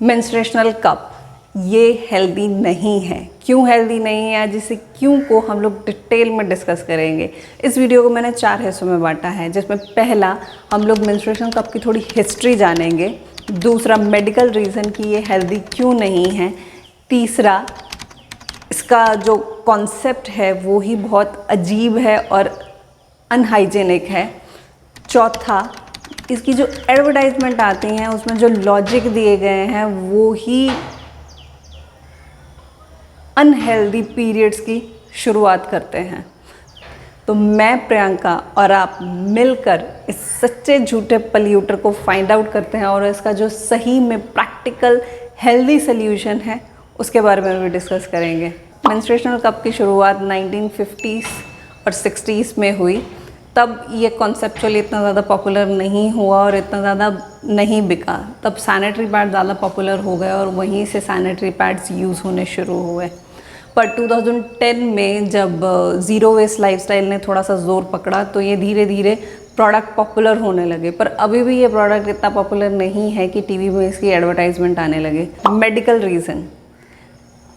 मेंस्ट्रुएशनल cup ये healthy नहीं है। क्यों हेल्दी नहीं है, जिसे क्यों को हम लोग डिटेल में डिस्कस करेंगे। इस वीडियो को मैंने 4 हिस्सों में बांटा है, जिसमें पहला हम लोग मेंस्ट्रुएशन कप की थोड़ी हिस्ट्री जानेंगे, दूसरा मेडिकल रीज़न कि ये हेल्दी क्यों नहीं है, तीसरा इसका जो कॉन्सेप्ट है वो ही बहुत अजीब है और अनहाइजेनिक है, चौथा इसकी जो एडवर्टाइजमेंट आती हैं उसमें जो लॉजिक दिए गए हैं वो ही अनहेल्दी पीरियड्स की शुरुआत करते हैं। तो मैं प्रियंका और आप मिलकर इस सच्चे झूठे पॉल्यूटर को फाइंड आउट करते हैं और इसका जो सही में प्रैक्टिकल हेल्दी सोल्यूशन है उसके बारे में भी डिस्कस करेंगे। मेंस्ट्रुएशनल कप की शुरुआत 1950s और 60s में हुई। तब ये कॉन्सेप्चुअली इतना ज़्यादा पॉपुलर नहीं हुआ और इतना ज़्यादा नहीं बिका। तब सैनिटरी पैड ज़्यादा पॉपुलर हो गए और वहीं से सैनिटरी पैड्स यूज़ होने शुरू हुए। पर 2010 में जब ज़ीरो वेस्ट लाइफस्टाइल ने थोड़ा सा ज़ोर पकड़ा तो ये धीरे धीरे प्रोडक्ट पॉपुलर होने लगे। पर अभी भी ये प्रोडक्ट इतना पॉपुलर नहीं है कि टीवी में इसकी एडवर्टाइजमेंट आने लगे। मेडिकल रीज़न,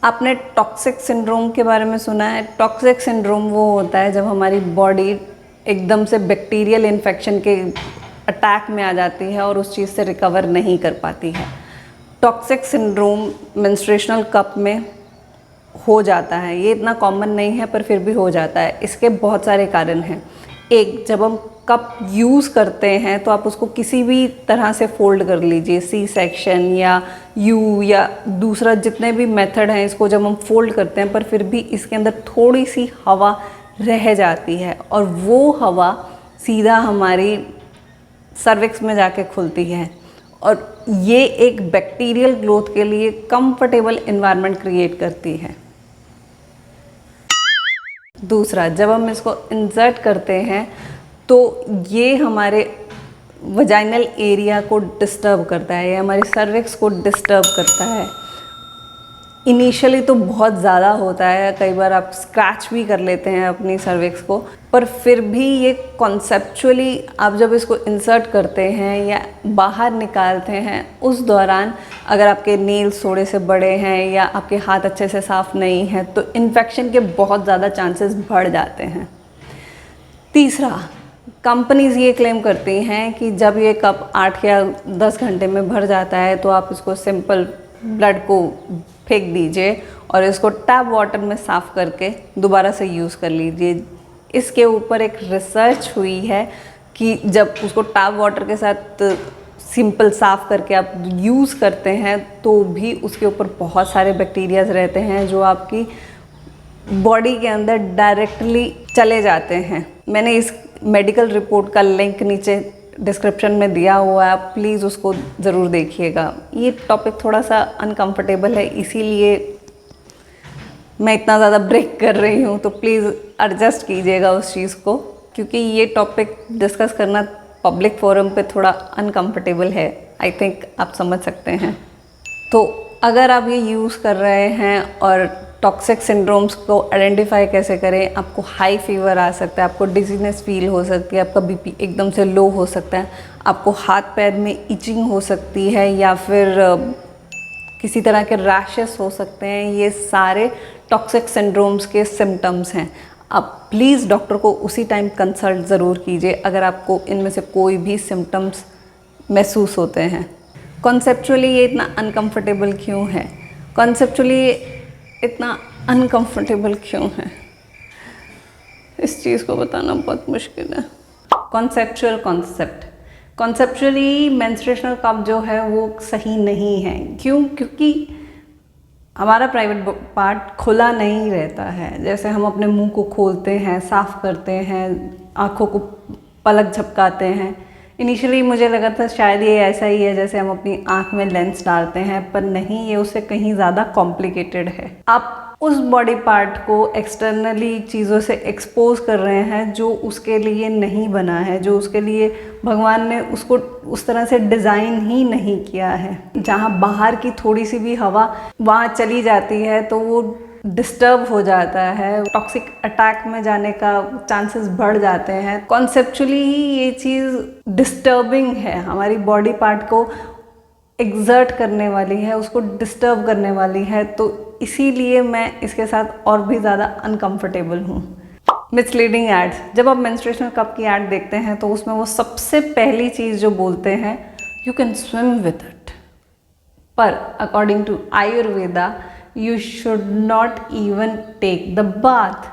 आपने टॉक्सिक सिंड्रोम के बारे में सुना है। टॉक्सिक सिंड्रोम वो होता है जब हमारी बॉडी एकदम से बैक्टीरियल इन्फेक्शन के अटैक में आ जाती है और उस चीज़ से रिकवर नहीं कर पाती है। टॉक्सिक सिंड्रोम मेंस्ट्रुएशनल कप में हो जाता है। ये इतना कॉमन नहीं है पर फिर भी हो जाता है। इसके बहुत सारे कारण हैं। एक, जब हम कप यूज़ करते हैं तो आप उसको किसी भी तरह से फोल्ड कर लीजिए, सी सेक्शन या यू या दूसरा जितने भी मेथड हैं, इसको जब हम फोल्ड करते हैं पर फिर भी इसके अंदर थोड़ी सी हवा रह जाती है और वो हवा सीधा हमारी सर्विक्स में जाके खुलती है और ये एक बैक्टीरियल ग्रोथ के लिए कंफर्टेबल एनवायरनमेंट क्रिएट करती है। दूसरा, जब हम इसको इंसर्ट करते हैं तो ये हमारे वजाइनल एरिया को डिस्टर्ब करता है, ये हमारी सर्विक्स को डिस्टर्ब करता है। इनिशियली तो बहुत ज़्यादा होता है, कई बार आप स्क्रैच भी कर लेते हैं अपनी सर्विक्स को, पर फिर भी ये कॉन्सेप्चुअली आप जब इसको इंसर्ट करते हैं या बाहर निकालते हैं उस दौरान अगर आपके नेल्स थोड़े से बड़े हैं या आपके हाथ अच्छे से साफ़ नहीं हैं तो इन्फेक्शन के बहुत ज़्यादा चांसेस बढ़ जाते हैं। तीसरा, कंपनीज़ ये क्लेम करती हैं कि जब ये कप 8 या 10 घंटे में भर जाता है तो आप इसको सिंपल ब्लड को फेंक दीजिए और इसको टैप वाटर में साफ़ करके दोबारा से यूज़ कर लीजिए। इसके ऊपर एक रिसर्च हुई है कि जब उसको टैप वाटर के साथ सिंपल साफ़ करके आप यूज़ करते हैं तो भी उसके ऊपर बहुत सारे बैक्टीरियाज रहते हैं जो आपकी बॉडी के अंदर डायरेक्टली चले जाते हैं। मैंने इस मेडिकल रिपोर्ट का लिंक नीचे डिस्क्रिप्शन में दिया हुआ है, आप प्लीज़ उसको ज़रूर देखिएगा। ये टॉपिक थोड़ा सा अनकंफर्टेबल है, इसीलिए मैं इतना ज़्यादा ब्रेक कर रही हूँ, तो प्लीज़ एडजस्ट कीजिएगा उस चीज़ को, क्योंकि ये टॉपिक डिस्कस करना पब्लिक फोरम पे थोड़ा अनकंफर्टेबल है। आई थिंक आप समझ सकते हैं। तो अगर आप ये यूज़ कर रहे हैं और टॉक्सिक सिंड्रोम्स को आइडेंटिफाई कैसे करें, आपको हाई फीवर आ सकता है, आपको डिजीनेस फील हो सकती है, आपका बीपी एकदम से लो हो सकता है, आपको हाथ पैर में इचिंग हो सकती है या फिर किसी तरह के रैशेस हो सकते हैं, ये सारे टॉक्सिक सिंड्रोम्स के सिम्टम्स हैं। आप प्लीज़ डॉक्टर को उसी टाइम कंसल्ट ज़रूर कीजिए अगर आपको इनमें से कोई भी सिम्टम्स महसूस होते हैं। कॉन्सेप्चुअली ये इतना अनकंफर्टेबल क्यों है? कॉन्सेप्चुअली इतना अनकंफर्टेबल क्यों है, इस चीज़ को बताना बहुत मुश्किल है। कॉन्सेप्चुअली मेंस्ट्रुएशनल कप जो है वो सही नहीं है। क्यों? क्योंकि हमारा प्राइवेट पार्ट खुला नहीं रहता है। जैसे हम अपने मुंह को खोलते हैं, साफ़ करते हैं, आँखों को पलक झपकाते हैं। इनिशियली मुझे लगा था शायद ये ऐसा ही है जैसे हम अपनी आँख में लेंस डालते हैं, पर नहीं, ये उससे कहीं ज़्यादा कॉम्प्लिकेटेड है। आप उस बॉडी पार्ट को एक्सटर्नली चीज़ों से एक्सपोज कर रहे हैं जो उसके लिए नहीं बना है, जो उसके लिए भगवान ने उसको उस तरह से डिज़ाइन ही नहीं किया है। जहाँ बाहर की थोड़ी सी भी हवा वहाँ चली जाती है तो वो डिस्टर्ब हो जाता है, टॉक्सिक अटैक में जाने का चांसेस बढ़ जाते हैं। कॉन्सेप्चुअली ही ये चीज़ डिस्टर्बिंग है, हमारी बॉडी पार्ट को एग्जर्ट करने वाली है, उसको डिस्टर्ब करने वाली है, तो इसीलिए मैं इसके साथ और भी ज़्यादा अनकंफर्टेबल हूँ। मिसलीडिंग एड्स, जब आप मेंस्ट्रुएशनल कप की ऐड देखते हैं तो उसमें वो सबसे पहली चीज़ जो बोलते हैं, you can swim with it, पर according to Ayurveda you should not even take the bath,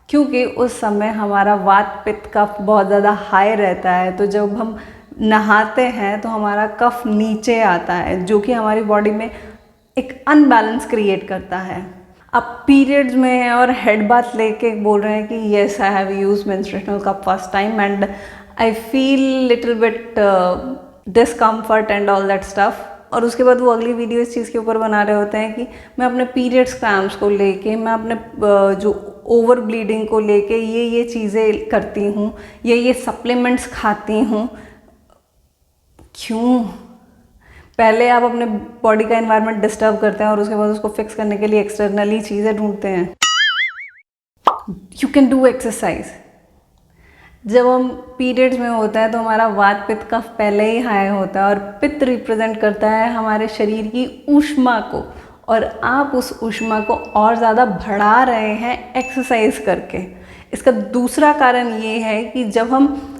क्योंकि उस समय हमारा वात पित्त कफ बहुत ज़्यादा हाई रहता है। तो जब हम नहाते हैं तो हमारा कफ नीचे आता है, जो कि हमारी बॉडी में एक अनबैलेंस क्रिएट करता है। आप पीरियड्स में हैं और हेड बाथ लेके बोल रहे हैं कि yes I have used menstrual cup first time and I feel little bit discomfort and all that stuff, और उसके बाद वो अगली वीडियो इस चीज़ के ऊपर बना रहे होते हैं कि मैं अपने पीरियड्स क्रैम्प्स को लेके, मैं अपने जो ओवर ब्लीडिंग को लेके ये चीज़ें करती हूँ, ये सप्लीमेंट्स खाती हूँ। क्यों? पहले आप अपने बॉडी का एनवायरनमेंट डिस्टर्ब करते हैं और उसके बाद उसको फिक्स करने के लिए एक्सटर्नली चीज़ें ढूंढते हैं। You can do exercise. जब हम पीरियड्स में होता है तो हमारा वात पित्त कफ पहले ही हाई होता है, और पित्त रिप्रेजेंट करता है हमारे शरीर की ऊष्मा को, और आप उस ऊष्मा को और ज़्यादा बढ़ा रहे हैं एक्सरसाइज करके। इसका दूसरा कारण ये है कि जब हम,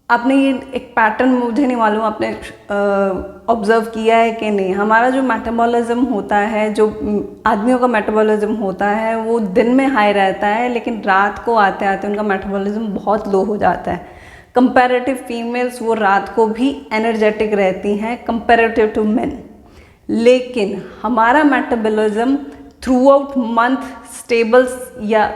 आपने ये एक पैटर्न, मुझे नहीं मालूम आपने ऑब्जर्व किया है कि नहीं, हमारा जो मेटाबॉलिज्म होता है, जो आदमियों का मेटाबॉलिज्म होता है वो दिन में हाई रहता है, लेकिन रात को आते आते उनका मेटाबॉलिज्म बहुत लो हो जाता है। कंपैरेटिव फीमेल्स वो रात को भी एनर्जेटिक रहती हैं कंपैरेटिव टू मेन, लेकिन हमारा metabolism through out month stable या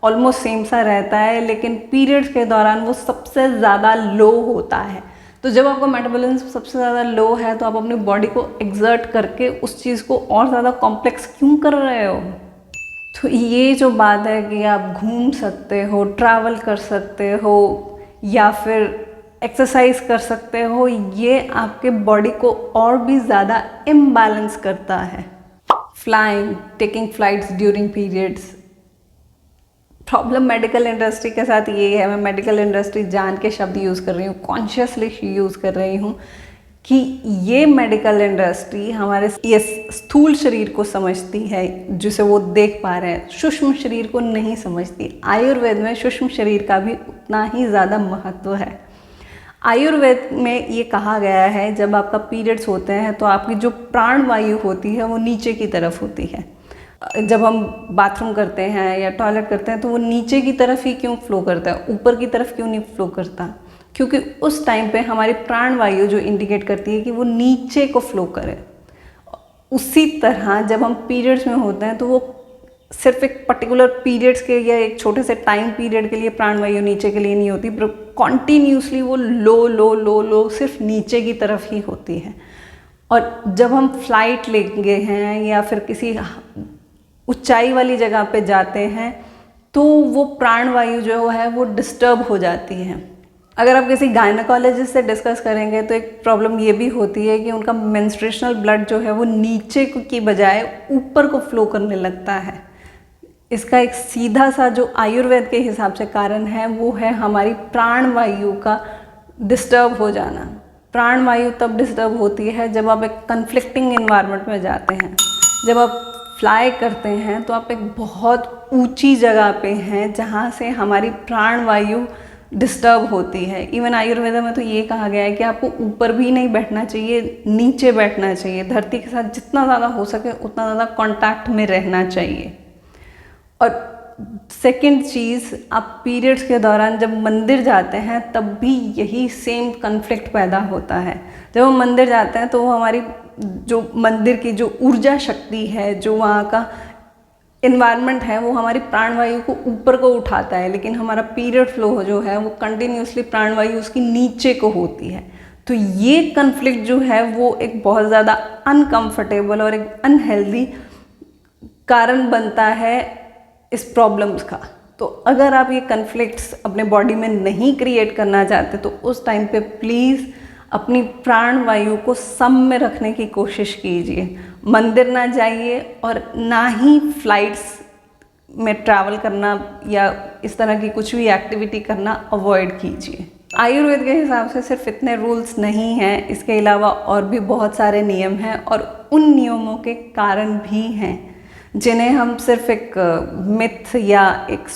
ऑलमोस्ट सेम सा रहता है, लेकिन पीरियड्स के दौरान वो सबसे ज़्यादा लो होता है। तो जब आपका मेटाबॉलिज्म सबसे ज़्यादा लो है तो आप अपनी बॉडी को एक्सर्ट करके उस चीज़ को और ज़्यादा कॉम्प्लेक्स क्यों कर रहे हो? तो ये जो बात है कि आप घूम सकते हो, ट्रैवल कर सकते हो या फिर एक्सरसाइज कर सकते हो, ये आपके बॉडी को और भी ज़्यादा इम्बैलेंस करता है। Flying, taking flights during periods, problem medical industry के साथ ये है, मैं मेडिकल इंडस्ट्री जान के शब्द यूज़ कर रही हूँ, कॉन्शियसली यूज़ कर रही हूँ, कि ये मेडिकल इंडस्ट्री हमारे ये स्थूल शरीर को समझती है जिसे वो देख पा रहे हैं, सूक्ष्म शरीर को नहीं समझती। आयुर्वेद में सूक्ष्म शरीर का भी उतना ही ज़्यादा महत्व है। आयुर्वेद में ये कहा गया है जब आपका पीरियड्स होते हैं तो आपकी जो प्राण वायु होती है वो नीचे की तरफ होती है। जब हम बाथरूम करते हैं या टॉयलेट करते हैं तो वो नीचे की तरफ ही क्यों फ्लो करता है, ऊपर की तरफ क्यों नहीं फ्लो करता? क्योंकि उस टाइम पे हमारी प्राण वायु जो इंडिकेट करती है कि वो नीचे को फ्लो करे। उसी तरह जब हम पीरियड्स में होते हैं तो वो सिर्फ एक पर्टिकुलर पीरियड्स के या एक छोटे से टाइम पीरियड के लिए प्राण वायु नीचे के लिए नहीं होती, पर कॉन्टीन्यूसली वो लो लो लो लो सिर्फ नीचे की तरफ ही होती है। और जब हम फ्लाइट लेंगे हैं या फिर किसी ऊंचाई वाली जगह पे जाते हैं तो वो प्राण वायु जो है वो डिस्टर्ब हो जाती है। अगर आप किसी गायनेकोलॉजिस्ट से डिस्कस करेंगे तो एक प्रॉब्लम ये भी होती है कि उनका मेंस्ट्रुएशनल ब्लड जो है वो नीचे की बजाय ऊपर को फ्लो करने लगता है। इसका एक सीधा सा जो आयुर्वेद के हिसाब से कारण है वो है हमारी प्राण वायु का डिस्टर्ब हो जाना। प्राण वायु तब डिस्टर्ब होती है जब आप एक कन्फ्लिक्टिंग इन्वायरमेंट में जाते हैं। जब आप फ्लाई करते हैं तो आप एक बहुत ऊंची जगह पे हैं जहाँ से हमारी प्राण वायु डिस्टर्ब होती है। इवन आयुर्वेदा में तो ये कहा गया है कि आपको ऊपर भी नहीं बैठना चाहिए, नीचे बैठना चाहिए, धरती के साथ जितना ज़्यादा हो सके उतना ज़्यादा कांटेक्ट में रहना चाहिए। और सेकंड चीज़, आप पीरियड्स के दौरान जब मंदिर जाते हैं तब भी यही सेम कन्फ्लिक्ट पैदा होता है। जब हम मंदिर जाते हैं तो वो हमारी जो मंदिर की जो ऊर्जा शक्ति है, जो वहाँ का इन्वायरमेंट है, वो हमारी प्राणवायु को ऊपर को उठाता है, लेकिन हमारा पीरियड फ्लो जो है वो कंटिन्यूसली प्राणवायु उसकी नीचे को होती है। तो ये कन्फ्लिक्ट जो है वो एक बहुत ज़्यादा अनकंफर्टेबल और एक अनहेल्दी कारण बनता है इस प्रॉब्लम्स का। तो अगर आप ये कन्फ्लिक्ट्स अपने बॉडी में नहीं क्रिएट करना चाहते तो उस टाइम पे प्लीज़ अपनी प्राण वायु को सम में रखने की कोशिश कीजिए। मंदिर ना जाइए और ना ही फ्लाइट्स में ट्रैवल करना या इस तरह की कुछ भी एक्टिविटी करना अवॉइड कीजिए। आयुर्वेद के हिसाब से सिर्फ इतने रूल्स नहीं हैं, इसके अलावा और भी बहुत सारे नियम हैं और उन नियमों के कारण भी हैं जिन्हें हम सिर्फ एक मिथ या एक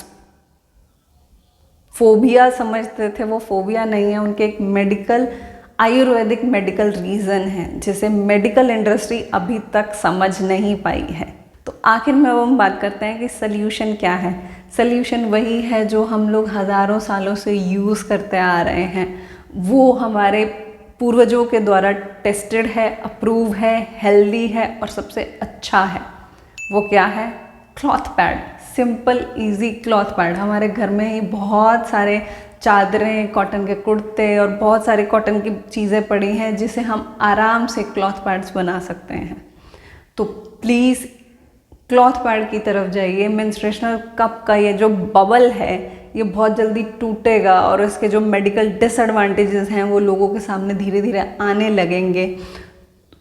फोबिया समझते थे। वो फोबिया नहीं है, उनके एक आयुर्वेदिक मेडिकल रीज़न है जिसे मेडिकल इंडस्ट्री अभी तक समझ नहीं पाई है। तो आखिर में अब हम बात करते हैं कि सल्यूशन क्या है। सल्यूशन वही है जो हम लोग हज़ारों सालों से यूज़ करते आ रहे हैं, वो हमारे पूर्वजों के द्वारा टेस्टेड है, अप्रूव है, हेल्दी है और सबसे अच्छा है। वो क्या है? Cloth pad. Simple easy cloth pad. हमारे घर में ही बहुत सारे चादरें, कॉटन के कुर्ते और बहुत सारी कॉटन की चीज़ें पड़ी हैं जिसे हम आराम से क्लॉथ पैड्स बना सकते हैं। तो प्लीज़ क्लॉथ पैड की तरफ जाइए। मेंस्ट्रुएशनल कप का ये जो बबल है ये बहुत जल्दी टूटेगा और इसके जो मेडिकल डिसएडवांटेजेस हैं वो लोगों के सामने धीरे धीरे आने लगेंगे।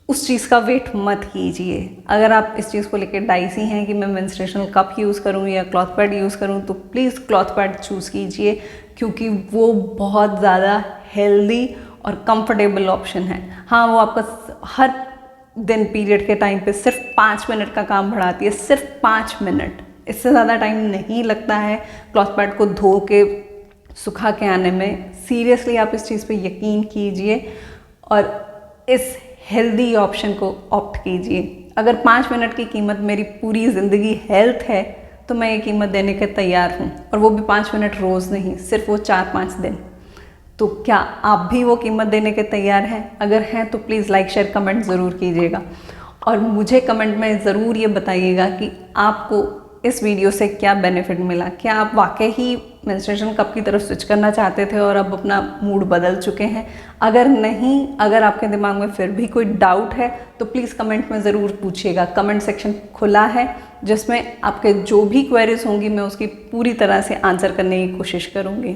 उस चीज़ का वेट मत कीजिए। अगर आप इस चीज़ को लेकर डाइसी हैं कि मैं मेंस्ट्रुएशनल कप यूज़ करूँ या क्लॉथ पैड यूज़ करूँ, तो प्लीज़ क्लॉथ पैड चूज़ कीजिए क्योंकि वो बहुत ज़्यादा हेल्दी और कंफर्टेबल ऑप्शन है। हाँ, वो आपका हर दिन पीरियड के टाइम पे सिर्फ 5 मिनट का काम बढ़ाती है, सिर्फ 5 मिनट, इससे ज़्यादा टाइम नहीं लगता है क्लॉथ पैड को धो के सुखा के आने में। सीरियसली आप इस चीज़ पे यकीन कीजिए और इस हेल्दी ऑप्शन को ऑप्ट कीजिए। अगर 5 मिनट की कीमत मेरी पूरी ज़िंदगी हेल्थ है तो मैं ये कीमत देने के तैयार हूँ, और वो भी 5 मिनट रोज़ नहीं, सिर्फ वो 4-5 दिन। तो क्या आप भी वो कीमत देने के तैयार हैं? अगर हैं तो प्लीज़ लाइक, शेयर, कमेंट ज़रूर कीजिएगा और मुझे कमेंट में ज़रूर ये बताइएगा कि आपको इस वीडियो से क्या बेनिफिट मिला। क्या आप वाकई ही मेंस्ट्रुएशन कप की तरफ स्विच करना चाहते थे और अब अपना मूड बदल चुके हैं? अगर नहीं, अगर आपके दिमाग में फिर भी कोई डाउट है तो प्लीज़ कमेंट में ज़रूर पूछिएगा। कमेंट सेक्शन खुला है जिसमें आपके जो भी क्वेरीज होंगी मैं उसकी पूरी तरह से आंसर करने की कोशिश करूँगी।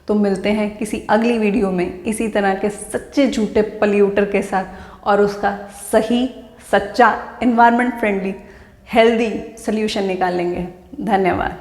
तो मिलते हैं किसी अगली वीडियो में इसी तरह के सच्चे झूठे पॉल्यूटर के साथ और उसका सही, सच्चा, एनवायरनमेंट फ्रेंडली, हेल्दी सल्यूशन निकालेंगे। धन्यवाद।